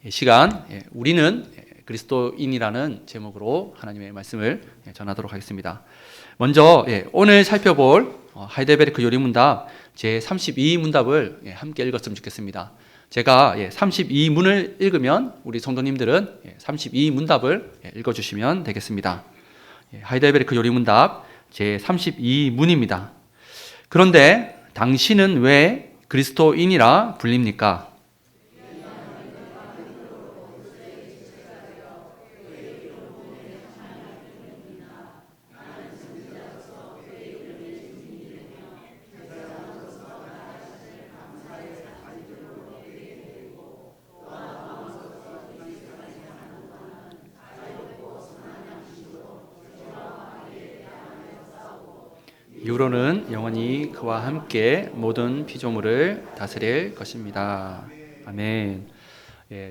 시간 우리는 그리스도인이라는 제목으로 하나님의 말씀을 전하도록 하겠습니다. 먼저 오늘 살펴볼 하이델베르크 요리문답 제32문답을 함께 읽었으면 좋겠습니다. 제가 32문을 읽으면 우리 성도님들은 32문답을 읽어주시면 되겠습니다. 하이델베르크 요리문답 제32문입니다. 그런데 당신은 왜 그리스도인이라 불립니까? 이후로는 영원히 그와 함께 모든 피조물을 다스릴 것입니다. 아멘.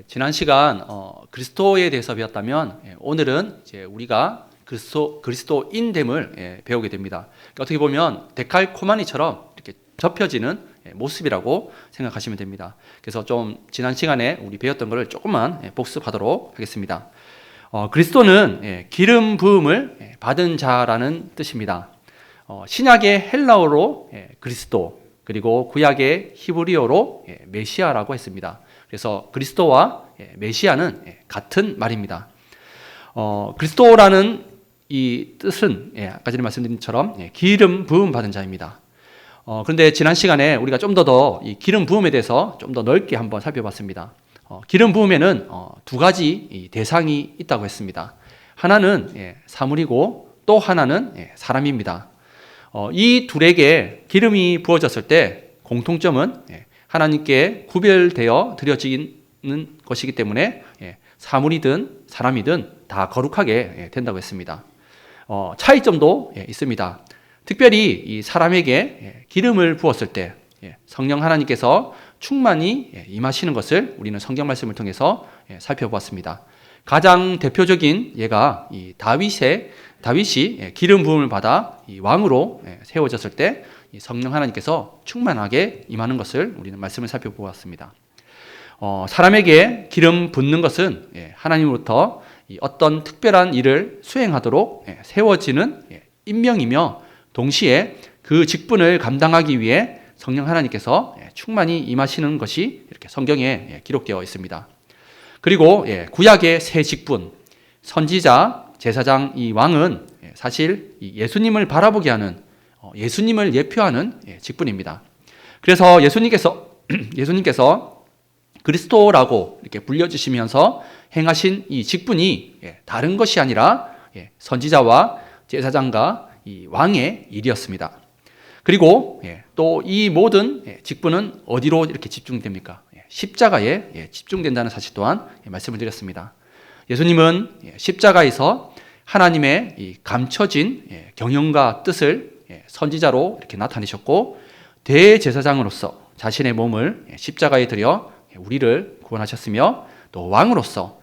지난 시간 그리스도에 대해서 배웠다면 오늘은 이제 우리가 그리스도인됨을 배우게 됩니다. 그러니까 어떻게 보면 데칼코마니처럼 이렇게 접혀지는 모습이라고 생각하시면 됩니다. 그래서 좀 지난 시간에 우리 배웠던 것을 조금만 복습하도록 하겠습니다. 그리스도는 기름 부음을 받은 자라는 뜻입니다. 신약의 헬라어로 그리스도, 그리고 구약의 히브리어로 메시아라고 했습니다. 그래서 그리스도와 메시아는 같은 말입니다. 그리스도라는 이 뜻은 아까 전에 말씀드린 것처럼 기름 부음 받은 자입니다. 그런데 지난 시간에 우리가 좀 더 이 기름 부음에 대해서 좀 더 넓게 한번 살펴봤습니다. 기름 부음에는 두 가지 대상이 있다고 했습니다. 하나는 사물이고 또 하나는 사람입니다. 이 둘에게 기름이 부어졌을 때 공통점은 하나님께 구별되어 드려지는 것이기 때문에 사물이든 사람이든 다 거룩하게 된다고 했습니다. 차이점도 있습니다. 특별히 이 사람에게 기름을 부었을 때 성령 하나님께서 충만히 임하시는 것을 우리는 성경 말씀을 통해서 살펴보았습니다. 가장 대표적인 예가 이 다윗이 기름 부음을 받아 이 왕으로 세워졌을 때 성령 하나님께서 충만하게 임하는 것을 우리는 말씀을 살펴보았습니다. 사람에게 기름 붓는 것은 하나님으로부터 어떤 특별한 일을 수행하도록 세워지는 임명이며 동시에 그 직분을 감당하기 위해 성령 하나님께서 충만히 임하시는 것이 이렇게 성경에 기록되어 있습니다. 그리고 구약의 새 직분, 선지자, 제사장, 이 왕은 사실 예수님을 바라보게 하는, 예수님을 예표하는 직분입니다. 그래서 예수님께서 그리스도라고 이렇게 불려주시면서 행하신 이 직분이 다른 것이 아니라 선지자와 제사장과 이 왕의 일이었습니다. 그리고 또 이 모든 직분은 어디로 이렇게 집중됩니까? 십자가에 집중된다는 사실 또한 말씀을 드렸습니다. 예수님은 십자가에서 하나님의 이 감춰진 경영과 뜻을 선지자로 이렇게 나타내셨고 대제사장으로서 자신의 몸을 십자가에 들여 우리를 구원하셨으며 또 왕으로서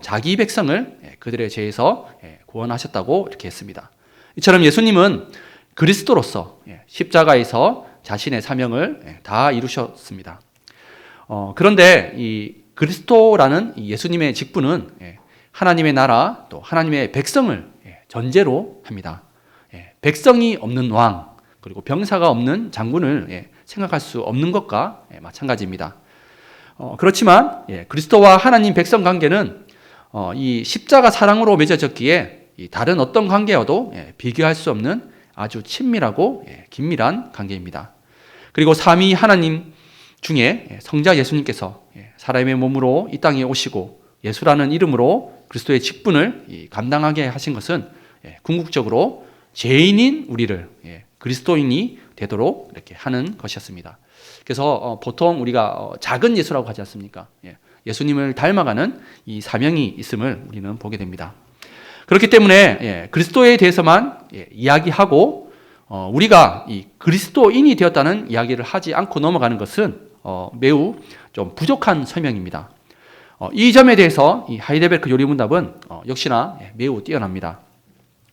자기 백성을 그들의 죄에서 구원하셨다고 이렇게 했습니다. 이처럼 예수님은 그리스도로서 십자가에서 자신의 사명을 다 이루셨습니다. 그런데 이 그리스도라는 예수님의 직분은 하나님의 나라 또 하나님의 백성을 전제로 합니다. 백성이 없는 왕 그리고 병사가 없는 장군을 생각할 수 없는 것과 마찬가지입니다. 그렇지만 그리스도와 하나님 백성 관계는 이 십자가 사랑으로 맺어졌기에 다른 어떤 관계와도 비교할 수 없는 아주 친밀하고 긴밀한 관계입니다. 그리고 삼위 하나님 중에 성자 예수님께서 사람의 몸으로 이 땅에 오시고 예수라는 이름으로 그리스도의 직분을 감당하게 하신 것은 궁극적으로 죄인인 우리를 그리스도인이 되도록 이렇게 하는 것이었습니다. 그래서 보통 우리가 작은 예수라고 하지 않습니까? 예수님을 닮아가는 이 사명이 있음을 우리는 보게 됩니다. 그렇기 때문에 그리스도에 대해서만 이야기하고 우리가 이 그리스도인이 되었다는 이야기를 하지 않고 넘어가는 것은 매우 좀 부족한 설명입니다. 이 점에 대해서 이 하이델베르크 요리문답은 역시나 매우 뛰어납니다.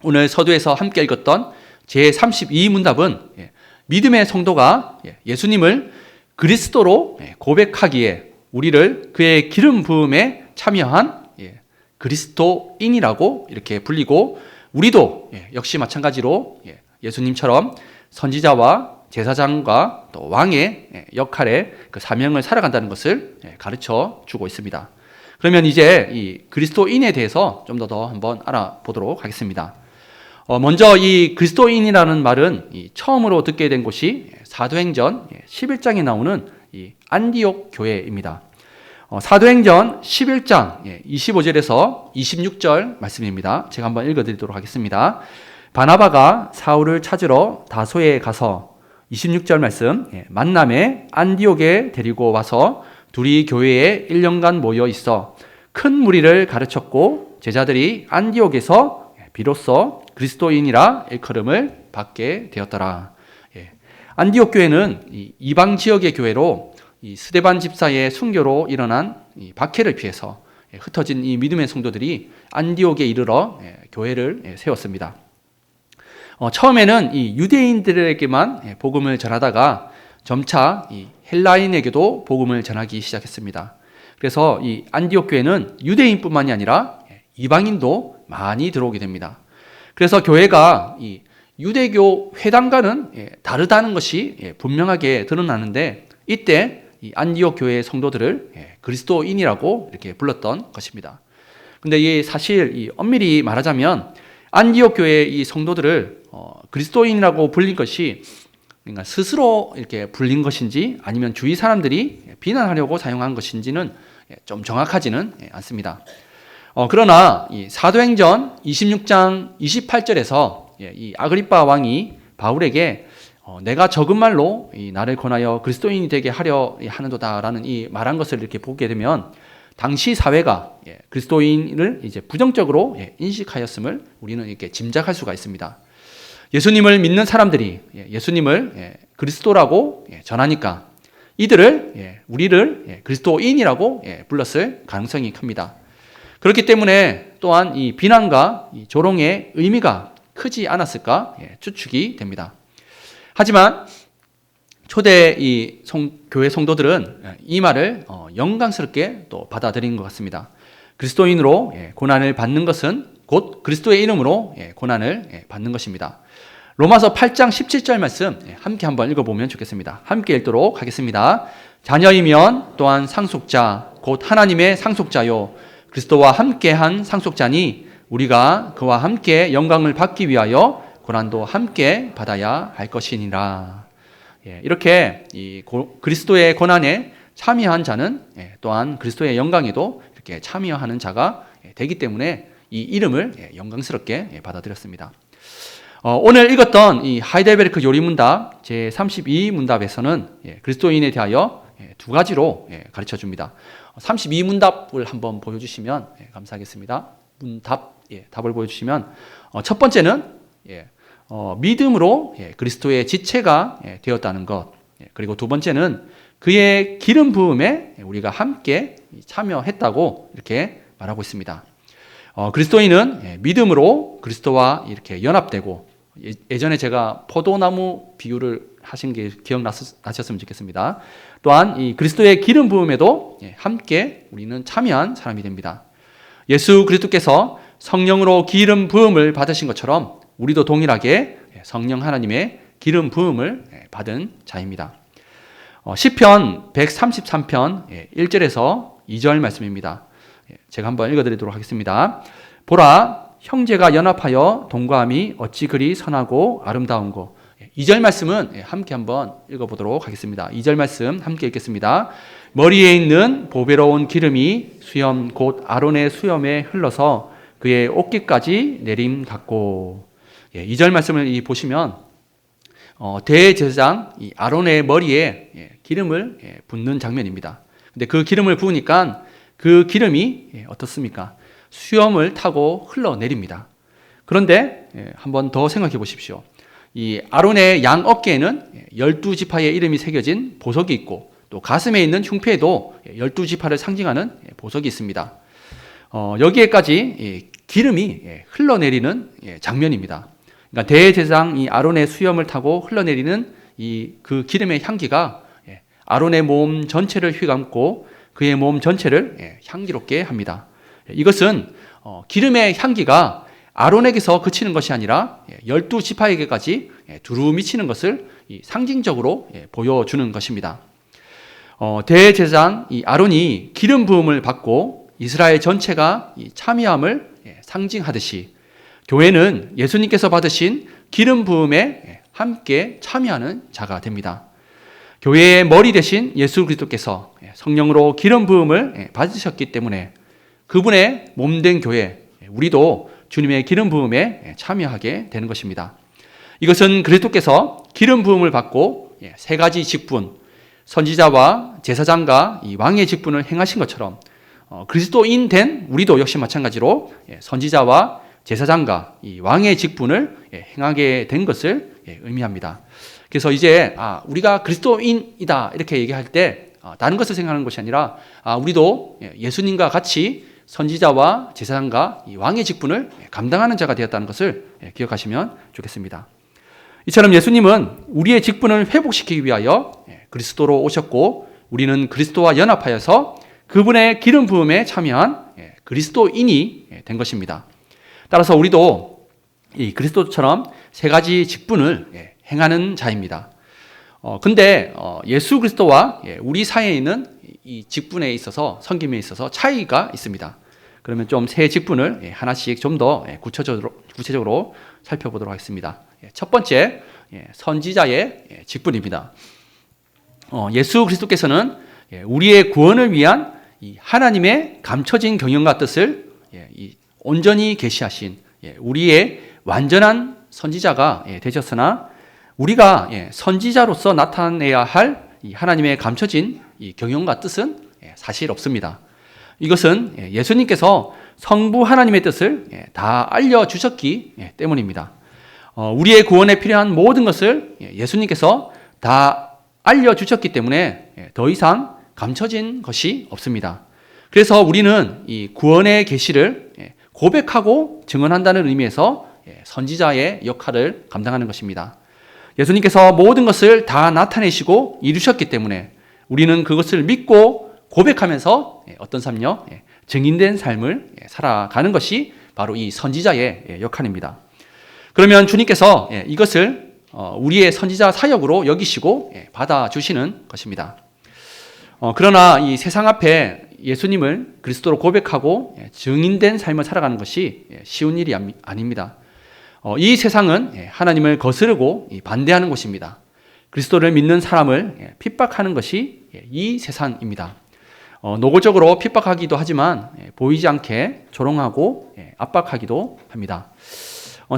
오늘 서두에서 함께 읽었던 제32문답은 믿음의 성도가 예수님을 그리스도로 고백하기에 우리를 그의 기름 부음에 참여한 그리스도인이라고 이렇게 불리고, 우리도 역시 마찬가지로 예수님처럼 선지자와 제사장과 또 왕의 역할의 그 사명을 살아간다는 것을 가르쳐 주고 있습니다. 그러면 이제 이 그리스도인에 대해서 좀 더 한번 알아보도록 하겠습니다. 먼저 이 그리스도인이라는 말은 처음으로 듣게 된 곳이 사도행전 11장에 나오는 이 안디옥 교회입니다. 사도행전 11장 25절에서 26절 말씀입니다. 제가 한번 읽어드리도록 하겠습니다. 바나바가 사울을 찾으러 다소에 가서 26절 말씀, 만남에 안디옥에 데리고 와서 둘이 교회에 1년간 모여 있어 큰 무리를 가르쳤고, 제자들이 안디옥에서 비로소 그리스도인이라 일컬음을 받게 되었더라. 안디옥 교회는 이방 지역의 교회로 이 스데반 집사의 순교로 일어난 이 박해를 피해서 흩어진 이 믿음의 성도들이 안디옥에 이르러 교회를 세웠습니다. 처음에는 이 유대인들에게만 복음을 전하다가 점차 이 헬라인에게도 복음을 전하기 시작했습니다. 그래서 이 안디옥 교회는 유대인뿐만이 아니라 이방인도 많이 들어오게 됩니다. 그래서 교회가 이 유대교 회당과는 다르다는 것이 분명하게 드러나는데, 이때 이 안디옥 교회의 성도들을 그리스도인이라고 이렇게 불렀던 것입니다. 근데 이 사실 이 엄밀히 말하자면 안디옥 교회의 이 성도들을 그리스도인이라고 불린 것이 그러니까 스스로 이렇게 불린 것인지 아니면 주위 사람들이 비난하려고 사용한 것인지는 좀 정확하지는 않습니다. 그러나 이 사도행전 26장 28절에서 이 아그리빠 왕이 바울에게 내가 적은 말로 나를 권하여 그리스도인이 되게 하려 하는도다라는 이 말한 것을 이렇게 보게 되면, 당시 사회가 그리스도인을 이제 부정적으로 인식하였음을 우리는 이렇게 짐작할 수가 있습니다. 예수님을 믿는 사람들이 예수님을 그리스도라고 전하니까 이들을 우리를 그리스도인이라고 불렀을 가능성이 큽니다. 그렇기 때문에 또한 이 비난과 이 조롱의 의미가 크지 않았을까 추측이 됩니다. 하지만 초대 이 교회 성도들은 이 말을 영광스럽게 또 받아들인 것 같습니다. 그리스도인으로 고난을 받는 것은 곧 그리스도의 이름으로 고난을 받는 것입니다. 로마서 8장 17절 말씀 함께 한번 읽어보면 좋겠습니다. 함께 읽도록 하겠습니다. 자녀이면 또한 상속자 곧 하나님의 상속자요 그리스도와 함께한 상속자니 우리가 그와 함께 영광을 받기 위하여 고난도 함께 받아야 할 것이니라. 이렇게 이 그리스도의 고난에 참여한 자는 또한 그리스도의 영광에도 이렇게 참여하는 자가 되기 때문에 이 이름을 영광스럽게 받아들였습니다. 오늘 읽었던 이 하이델베르크 요리문답 제32문답에서는 그리스도인에 대하여 두 가지로 가르쳐 줍니다. 32문답을 한번 보여주시면 감사하겠습니다. 답을 보여주시면 첫 번째는 믿음으로 그리스도의 지체가 되었다는 것, 그리고 두 번째는 그의 기름 부음에 우리가 함께 참여했다고 이렇게 말하고 있습니다. 그리스도인은 믿음으로 그리스도와 이렇게 연합되고, 예전에 제가 포도나무 비유를 하신 게 기억나셨으면 좋겠습니다. 또한 이 그리스도의 기름 부음에도 함께 우리는 참여한 사람이 됩니다. 예수 그리스도께서 성령으로 기름 부음을 받으신 것처럼 우리도 동일하게 성령 하나님의 기름 부음을 받은 자입니다. 시편 133편 1절에서 2절 말씀입니다. 제가 한번 읽어드리도록 하겠습니다. 보라, 형제가 연합하여 동거함이 어찌 그리 선하고 아름다운고. 2절 말씀은 함께 한번 읽어보도록 하겠습니다. 2절 말씀 함께 읽겠습니다. 머리에 있는 보배로운 기름이 수염 곧 아론의 수염에 흘러서 그의 옷깃까지 내림 같고. 2절 말씀을 보시면 대제사장 아론의 머리에 기름을 붓는 장면입니다. 근데 그 기름을 부으니까 그 기름이 어떻습니까? 수염을 타고 흘러내립니다. 그런데 한번 더 생각해 보십시오. 이 아론의 양 어깨에는 12지파의 이름이 새겨진 보석이 있고, 또 가슴에 있는 흉패에도 12지파를 상징하는 보석이 있습니다. 여기에까지 기름이 흘러내리는 장면입니다. 그러니까 대제사장 이 아론의 수염을 타고 흘러내리는 그 기름의 향기가 아론의 몸 전체를 휘감고 그의 몸 전체를 향기롭게 합니다. 이것은 기름의 향기가 아론에게서 그치는 것이 아니라 12지파에게까지 두루 미치는 것을 상징적으로 보여주는 것입니다. 대제사장 아론이 기름 부음을 받고 이스라엘 전체가 참여함을 상징하듯이 교회는 예수님께서 받으신 기름 부음에 함께 참여하는 자가 됩니다. 교회의 머리 대신 예수 그리스도께서 성령으로 기름 부음을 받으셨기 때문에 그분의 몸된 교회, 우리도 주님의 기름 부음에 참여하게 되는 것입니다. 이것은 그리스도께서 기름 부음을 받고 세 가지 직분, 선지자와 제사장과 이 왕의 직분을 행하신 것처럼 그리스도인 된 우리도 역시 마찬가지로 선지자와 제사장과 이 왕의 직분을 행하게 된 것을 의미합니다. 그래서 이제 우리가 그리스도인이다 이렇게 얘기할 때 다른 것을 생각하는 것이 아니라 우리도 예수님과 같이 선지자와 제사장과 이 왕의 직분을 감당하는 자가 되었다는 것을 기억하시면 좋겠습니다. 이처럼 예수님은 우리의 직분을 회복시키기 위하여 그리스도로 오셨고 우리는 그리스도와 연합하여서 그분의 기름 부음에 참여한 그리스도인이 된 것입니다. 따라서 우리도 이 그리스도처럼 세 가지 직분을 행하는 자입니다. 근데 예수 그리스도와 우리 사이에 있는 이 직분에 있어서 섬김에 있어서 차이가 있습니다. 그러면 좀 세 직분을 하나씩 좀 더 구체적으로 살펴보도록 하겠습니다. 첫 번째, 선지자의 직분입니다. 예수 그리스도께서는 우리의 구원을 위한 이 하나님의 감춰진 경영과 뜻을 온전히 계시하신 우리의 완전한 선지자가 되셨으나 우리가 선지자로서 나타내야 할 이 하나님의 감춰진 이 경영과 뜻은 사실 없습니다. 이것은 예수님께서 성부 하나님의 뜻을 다 알려주셨기 때문입니다. 우리의 구원에 필요한 모든 것을 예수님께서 다 알려주셨기 때문에 더 이상 감춰진 것이 없습니다. 그래서 우리는 이 구원의 계시를 고백하고 증언한다는 의미에서 선지자의 역할을 감당하는 것입니다. 예수님께서 모든 것을 다 나타내시고 이루셨기 때문에 우리는 그것을 믿고 고백하면서 어떤 삶요? 증인된 삶을 살아가는 것이 바로 이 선지자의 역할입니다. 그러면 주님께서 이것을 우리의 선지자 사역으로 여기시고 받아주시는 것입니다. 그러나 이 세상 앞에 예수님을 그리스도로 고백하고 증인된 삶을 살아가는 것이 쉬운 일이 아닙니다. 이 세상은 하나님을 거스르고 반대하는 곳입니다. 그리스도를 믿는 사람을 핍박하는 것이 이 세상입니다. 노골적으로 핍박하기도 하지만 보이지 않게 조롱하고 압박하기도 합니다.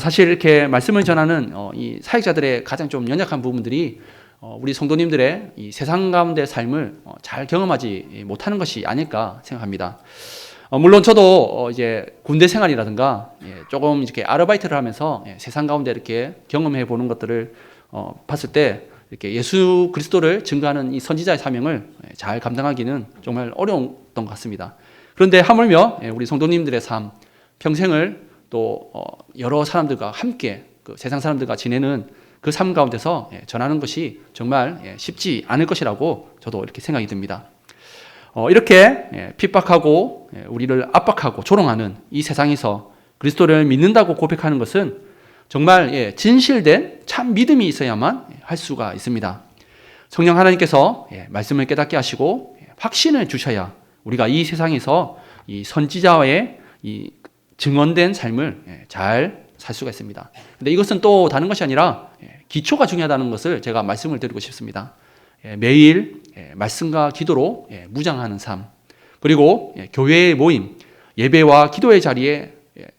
사실 이렇게 말씀을 전하는 이 사역자들의 가장 좀 연약한 부분들이 우리 성도님들의 이 세상 가운데 삶을 잘 경험하지 못하는 것이 아닐까 생각합니다. 물론 저도 이제 군대 생활이라든가 조금 이렇게 아르바이트를 하면서 세상 가운데 이렇게 경험해 보는 것들을 봤을 때 이렇게 예수 그리스도를 증거하는 이 선지자의 사명을 잘 감당하기는 정말 어려웠던 것 같습니다. 그런데 하물며 우리 성도님들의 삶, 평생을 또 여러 사람들과 함께 그 세상 사람들과 지내는 그 삶 가운데서 전하는 것이 정말 쉽지 않을 것이라고 저도 이렇게 생각이 듭니다. 이렇게 핍박하고 우리를 압박하고 조롱하는 이 세상에서 그리스도를 믿는다고 고백하는 것은 정말 진실된 참 믿음이 있어야만 할 수가 있습니다. 성령 하나님께서 말씀을 깨닫게 하시고 확신을 주셔야 우리가 이 세상에서 이 선지자와의 이 증언된 삶을 잘 살 수가 있습니다. 근데 이것은 또 다른 것이 아니라 기초가 중요하다는 것을 제가 말씀을 드리고 싶습니다. 매일 말씀과 기도로 무장하는 삶, 그리고 교회의 모임, 예배와 기도의 자리에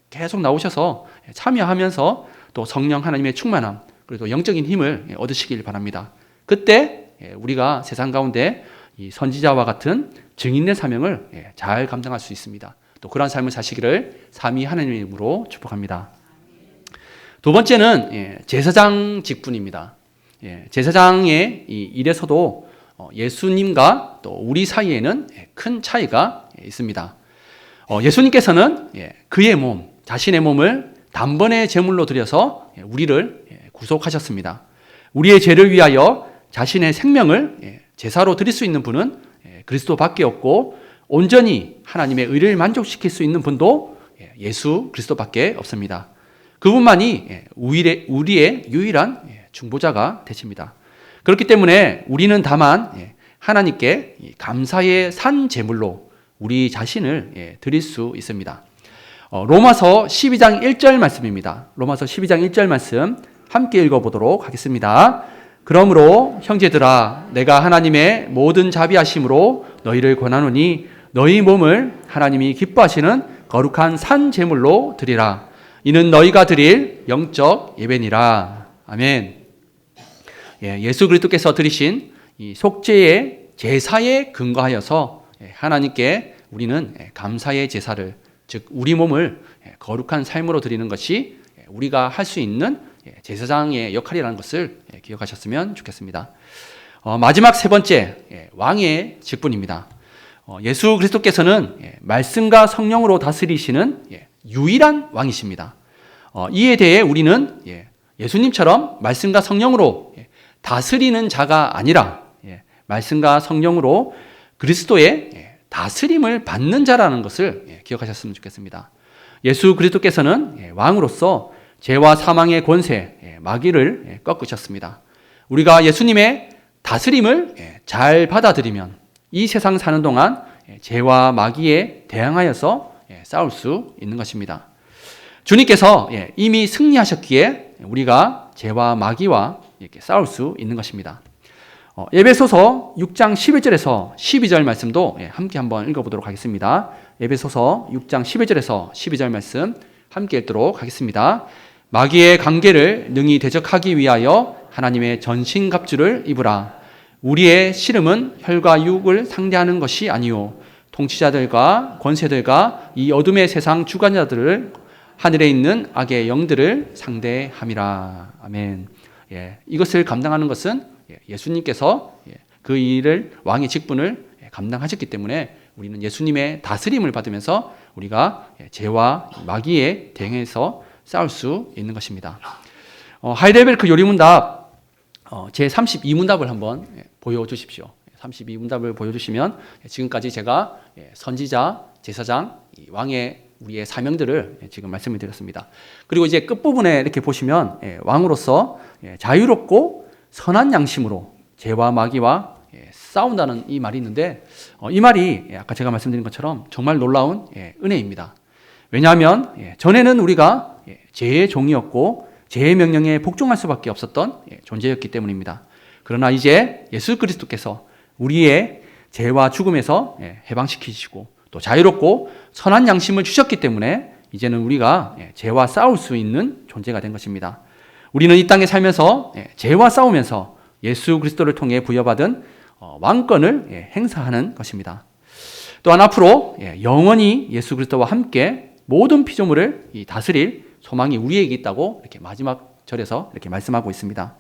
계속 나오셔서 참여하면서 또 성령 하나님의 충만함, 그리고 영적인 힘을 얻으시길 바랍니다. 그때 우리가 세상 가운데 이 선지자와 같은 증인의 사명을 잘 감당할 수 있습니다. 또 그러한 삶을 사시기를 삼위 하나님의 이름으로 축복합니다. 두 번째는 제사장 직분입니다. 제사장의 이 일에서도 예수님과 또 우리 사이에는 큰 차이가 있습니다. 예수님께서는 그의 몸, 자신의 몸을 단번에 제물로 드려서 우리를 구속하셨습니다. 우리의 죄를 위하여 자신의 생명을 제사로 드릴 수 있는 분은 그리스도밖에 없고 온전히 하나님의 의를 만족시킬 수 있는 분도 예수 그리스도밖에 없습니다. 그분만이 우리의 유일한 중보자가 되십니다. 그렇기 때문에 우리는 다만 하나님께 감사의 산 제물로 우리 자신을 드릴 수 있습니다. 로마서 12장 1절 말씀입니다. 로마서 12장 1절 말씀 함께 읽어보도록 하겠습니다. 그러므로 형제들아 내가 하나님의 모든 자비하심으로 너희를 권하노니 너희 몸을 하나님이 기뻐하시는 거룩한 산 제물로 드리라. 이는 너희가 드릴 영적 예배니라. 아멘. 예수 그리스도께서 드리신 이 속죄의 제사에 근거하여서 하나님께 우리는 감사의 제사를, 즉 우리 몸을 거룩한 삶으로 드리는 것이 우리가 할 수 있는 제사장의 역할이라는 것을 기억하셨으면 좋겠습니다. 마지막 세 번째, 왕의 직분입니다. 예수 그리스도께서는 말씀과 성령으로 다스리시는 유일한 왕이십니다. 이에 대해 우리는 예수님처럼 말씀과 성령으로 다스리는 자가 아니라 말씀과 성령으로 그리스도의 다스림을 받는 자라는 것을 기억하셨으면 좋겠습니다. 예수 그리스도께서는 왕으로서 죄와 사망의 권세, 마귀를 꺾으셨습니다. 우리가 예수님의 다스림을 잘 받아들이면 이 세상 사는 동안 죄와 마귀에 대항하여서 싸울 수 있는 것입니다. 주님께서 이미 승리하셨기에 우리가 죄와 마귀와 이렇게 싸울 수 있는 것입니다. 에베소서 6장 11절에서 12절 말씀도 함께 한번 읽어보도록 하겠습니다. 에베소서 6장 11절에서 12절 말씀 함께 읽도록 하겠습니다. 마귀의 관계를 능히 대적하기 위하여 하나님의 전신갑주를 입으라. 우리의 씨름은 혈과 육을 상대하는 것이 아니요 통치자들과 권세들과 이 어둠의 세상 주관자들을 하늘에 있는 악의 영들을 상대함이라. 아멘. 이것을 감당하는 것은 예수님께서 그 일을 왕의 직분을 감당하셨기 때문에 우리는 예수님의 다스림을 받으면서 우리가 죄와 마귀에 대응해서 싸울 수 있는 것입니다. 하이델베르크 요리문답 제 32문답을 한번 보여주십시오. 32문답을 보여주시면 지금까지 제가 선지자, 제사장, 왕의 우리의 사명들을 지금 말씀을 드렸습니다. 그리고 이제 끝부분에 이렇게 보시면 왕으로서 자유롭고 선한 양심으로 죄와 마귀와 싸운다는 이 말이 있는데 이 말이 아까 제가 말씀드린 것처럼 정말 놀라운 은혜입니다. 왜냐하면 전에는 우리가 죄의 종이었고 죄의 명령에 복종할 수밖에 없었던 존재였기 때문입니다. 그러나 이제 예수 그리스도께서 우리의 죄와 죽음에서 해방시키시고 또 자유롭고 선한 양심을 주셨기 때문에 이제는 우리가 죄와 싸울 수 있는 존재가 된 것입니다. 우리는 이 땅에 살면서 죄와 싸우면서 예수 그리스도를 통해 부여받은 왕권을 행사하는 것입니다. 또한 앞으로 영원히 예수 그리스도와 함께 모든 피조물을 다스릴 소망이 우리에게 있다고 이렇게 마지막 절에서 이렇게 말씀하고 있습니다.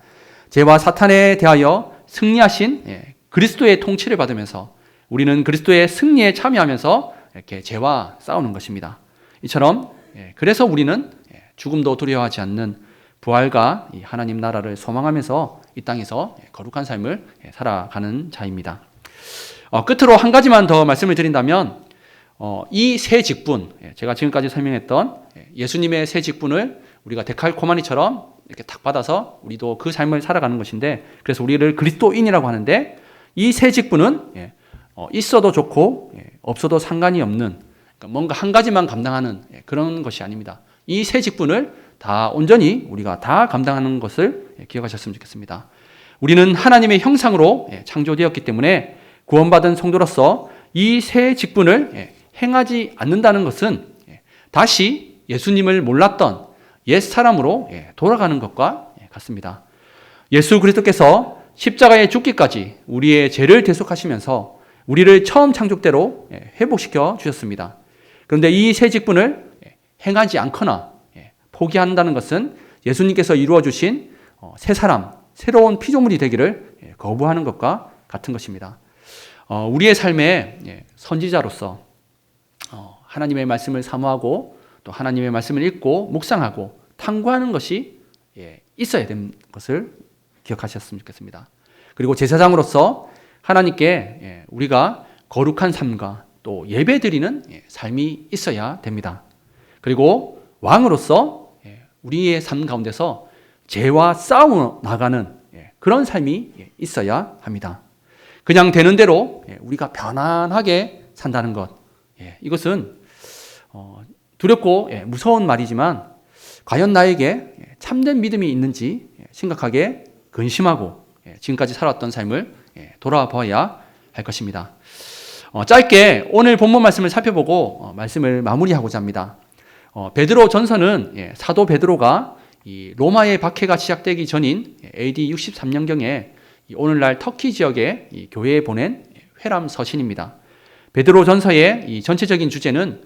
죄와 사탄에 대하여 승리하신 그리스도의 통치를 받으면서 우리는 그리스도의 승리에 참여하면서 이렇게 죄와 싸우는 것입니다. 이처럼 그래서 우리는 죽음도 두려워하지 않는 부활과 하나님 나라를 소망하면서 이 땅에서 거룩한 삶을 살아가는 자입니다. 끝으로 한 가지만 더 말씀을 드린다면 이 세 직분, 제가 지금까지 설명했던 예수님의 세 직분을 우리가 데칼코마니처럼 이렇게 딱 받아서 우리도 그 삶을 살아가는 것인데, 그래서 우리를 그리스도인이라고 하는데 이 세 직분은 있어도 좋고 없어도 상관이 없는, 그러니까 뭔가 한 가지만 감당하는 그런 것이 아닙니다. 이 세 직분을 다 온전히 우리가 다 감당하는 것을 기억하셨으면 좋겠습니다. 우리는 하나님의 형상으로 창조되었기 때문에 구원받은 성도로서 이 세 직분을 행하지 않는다는 것은 다시 예수님을 몰랐던 옛 사람으로 돌아가는 것과 같습니다. 예수 그리스도께서 십자가에 죽기까지 우리의 죄를 대속하시면서 우리를 처음 창조대로 회복시켜 주셨습니다. 그런데 이 세 직분을 행하지 않거나 포기한다는 것은 예수님께서 이루어 주신 새 사람, 새로운 피조물이 되기를 거부하는 것과 같은 것입니다. 우리의 삶에 선지자로서 하나님의 말씀을 사모하고 또 하나님의 말씀을 읽고 묵상하고 탐구하는 것이 있어야 되는 것을 기억하셨으면 좋겠습니다. 그리고 제사장으로서 하나님께 우리가 거룩한 삶과 또 예배드리는 삶이 있어야 됩니다. 그리고 왕으로서 우리의 삶 가운데서 죄와 싸워 나가는 그런 삶이 있어야 합니다. 그냥 되는 대로 우리가 편안하게 산다는 것, 이것은 두렵고 무서운 말이지만 과연 나에게 참된 믿음이 있는지 심각하게 근심하고 지금까지 살았던 삶을 돌아봐야 할 것입니다. 짧게 오늘 본문 말씀을 살펴보고 말씀을 마무리하고자 합니다. 베드로 전서는 사도 베드로가 이 로마의 박해가 시작되기 전인 AD 63년경에 오늘날 터키 지역의 이 교회에 보낸 회람 서신입니다. 베드로 전서의 이 전체적인 주제는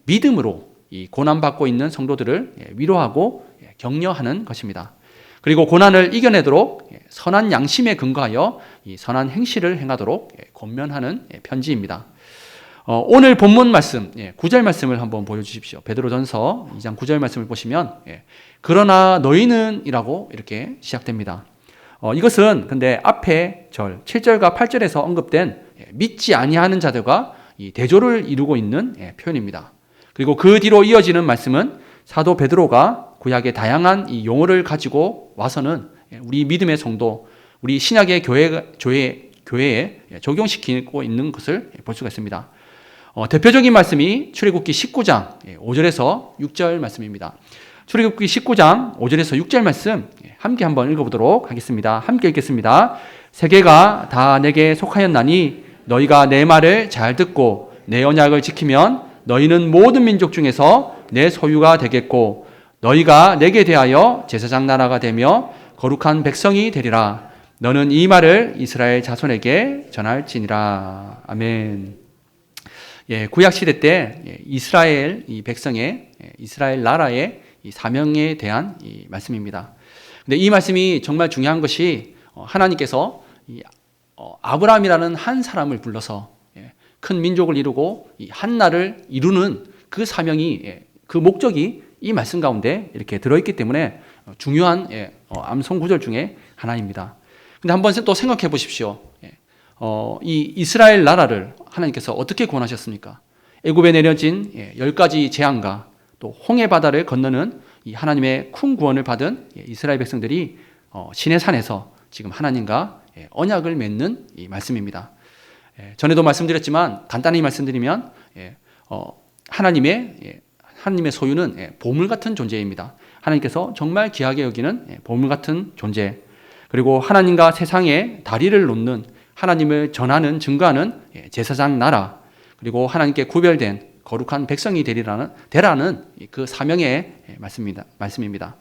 믿음으로 이 고난받고 있는 성도들을 위로하고 격려하는 것입니다. 그리고 고난을 이겨내도록 선한 양심에 근거하여 이 선한 행실을 행하도록 권면하는 편지입니다. 오늘 본문 말씀, 9절 말씀을 한번 보여주십시오. 베드로전서 2장 9절 말씀을 보시면 그러나 너희는 이라고 이렇게 시작됩니다. 이것은 근데 앞에 절 7절과 8절에서 언급된 믿지 아니하는 자들과 이 대조를 이루고 있는 표현입니다. 그리고 그 뒤로 이어지는 말씀은 사도 베드로가 구약의 다양한 이 용어를 가지고 와서는 우리 믿음의 성도, 우리 신약의 교회에 적용시키고 있는 것을 볼 수가 있습니다. 대표적인 말씀이 출애굽기 19장 5절에서 6절 말씀입니다. 출애굽기 19장 5절에서 6절 말씀 함께 한번 읽어보도록 하겠습니다. 함께 읽겠습니다. 세계가 다 내게 속하였나니 너희가 내 말을 잘 듣고 내 언약을 지키면 너희는 모든 민족 중에서 내 소유가 되겠고 너희가 내게 대하여 제사장 나라가 되며 거룩한 백성이 되리라. 너는 이 말을 이스라엘 자손에게 전할지니라. 아멘. 구약 시대 때 이스라엘 이 백성의 이스라엘 나라의 이 사명에 대한 이 말씀입니다. 근데 이 말씀이 정말 중요한 것이 하나님께서 아브라함이라는 한 사람을 불러서 큰 민족을 이루고 이 한 나라를 이루는 그 사명이 그 목적이 이 말씀 가운데 이렇게 들어있기 때문에 중요한 암송 구절 중에 하나입니다. 근데 한번 또 생각해 보십시오. 이 이스라엘 나라를 하나님께서 어떻게 구원하셨습니까? 애굽에 내려진 10가지 재앙과 또 홍해 바다를 건너는 이 하나님의 큰 구원을 받은 이스라엘 백성들이 시내산에서 지금 하나님과 언약을 맺는 이 말씀입니다. 전에도 말씀드렸지만 간단히 말씀드리면 하나님의 소유는 보물 같은 존재입니다. 하나님께서 정말 귀하게 여기는 보물 같은 존재, 그리고 하나님과 세상에 다리를 놓는 하나님을 전하는 증거하는 제사장 나라, 그리고 하나님께 구별된 거룩한 백성이 되라는 그 사명의 말씀입니다.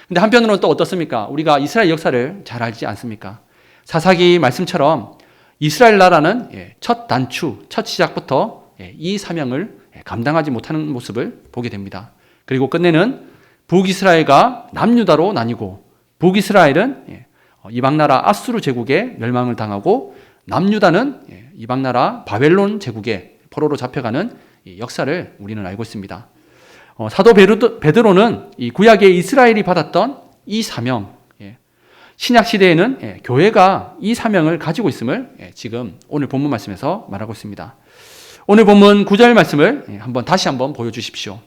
근데 한편으로는 또 어떻습니까? 우리가 이스라엘 역사를 잘 알지 않습니까? 사사기 말씀처럼 이스라엘 나라는 첫 단추, 첫 시작부터 이 사명을 감당하지 못하는 모습을 보게 됩니다. 그리고 끝내는 북이스라엘과 남유다로 나뉘고 북이스라엘은 이방나라 아수르 제국에 멸망을 당하고 남유다는 이방나라 바벨론 제국에 포로로 잡혀가는 역사를 우리는 알고 있습니다. 사도 베드로는 이 구약의 이스라엘이 받았던 이 사명, 신약 시대에는 교회가 이 사명을 가지고 있음을 지금 오늘 본문 말씀에서 말하고 있습니다. 오늘 본문 9절 말씀을 다시 한번 보여주십시오.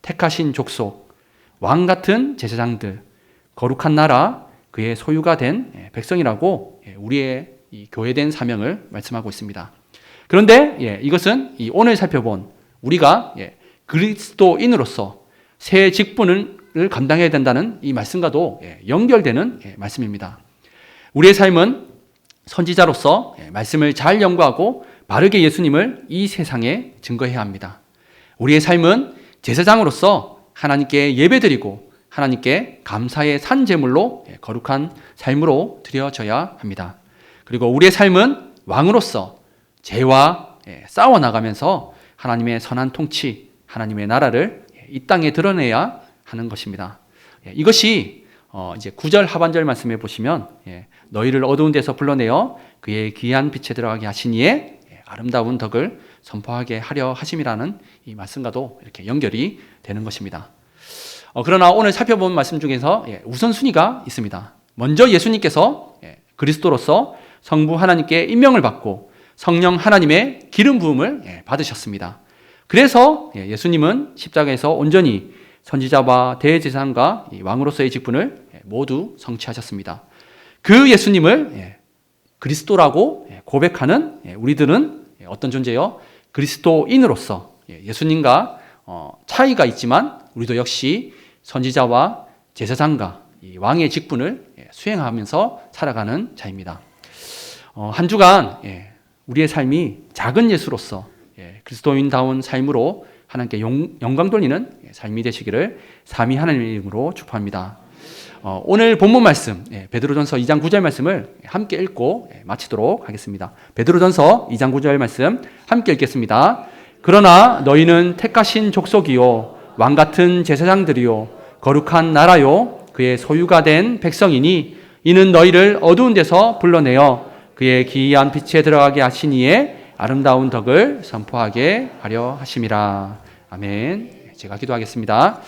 택하신 족속, 왕 같은 제사장들, 거룩한 나라, 그의 소유가 된 백성이라고 우리의 이 교회된 사명을 말씀하고 있습니다. 그런데 이것은 오늘 살펴본 우리가 그리스도인으로서 새 직분을 감당해야 된다는 이 말씀과도 연결되는 말씀입니다. 우리의 삶은 선지자로서 말씀을 잘 연구하고 바르게 예수님을 이 세상에 증거해야 합니다. 우리의 삶은 제사장으로서 하나님께 예배드리고 하나님께 감사의 산 제물로 거룩한 삶으로 드려져야 합니다. 그리고 우리의 삶은 왕으로서 죄와 싸워나가면서 하나님의 선한 통치, 하나님의 나라를 이 땅에 드러내야 하는 것입니다. 이것이 이제 9절 하반절 말씀에 보시면 너희를 어두운 데서 불러내어 그의 귀한 빛에 들어가게 하시니에 아름다운 덕을 선포하게 하려 하심이라는 이 말씀과도 이렇게 연결이 되는 것입니다. 그러나 오늘 살펴본 말씀 중에서 우선순위가 있습니다. 먼저 예수님께서 그리스도로서 성부 하나님께 임명을 받고 성령 하나님의 기름 부음을 받으셨습니다. 그래서 예수님은 십자가에서 온전히 선지자와 대제사장과 왕으로서의 직분을 모두 성취하셨습니다. 그 예수님을 그리스도라고 고백하는 우리들은 어떤 존재요? 그리스도인으로서 예수님과 차이가 있지만 우리도 역시 선지자와 제사장과 왕의 직분을 수행하면서 살아가는 자입니다. 한 주간 우리의 삶이 작은 예수로서 그리스도인다운 삶으로 하나님께 영광 돌리는 삶이 되시기를 삼위 하나님의 이름으로 축복합니다. 오늘 본문 말씀 베드로전서 2장 9절 말씀을 함께 읽고 마치도록 하겠습니다. 베드로전서 2장 9절 말씀 함께 읽겠습니다. 그러나 너희는 택하신 족속이요 왕같은 제사장들이요 거룩한 나라요 그의 소유가 된 백성이니 이는 너희를 어두운 데서 불러내어 그의 기이한 빛에 들어가게 하시니에 아름다운 덕을 선포하게 하려 하심이라. 아멘. 제가 기도하겠습니다.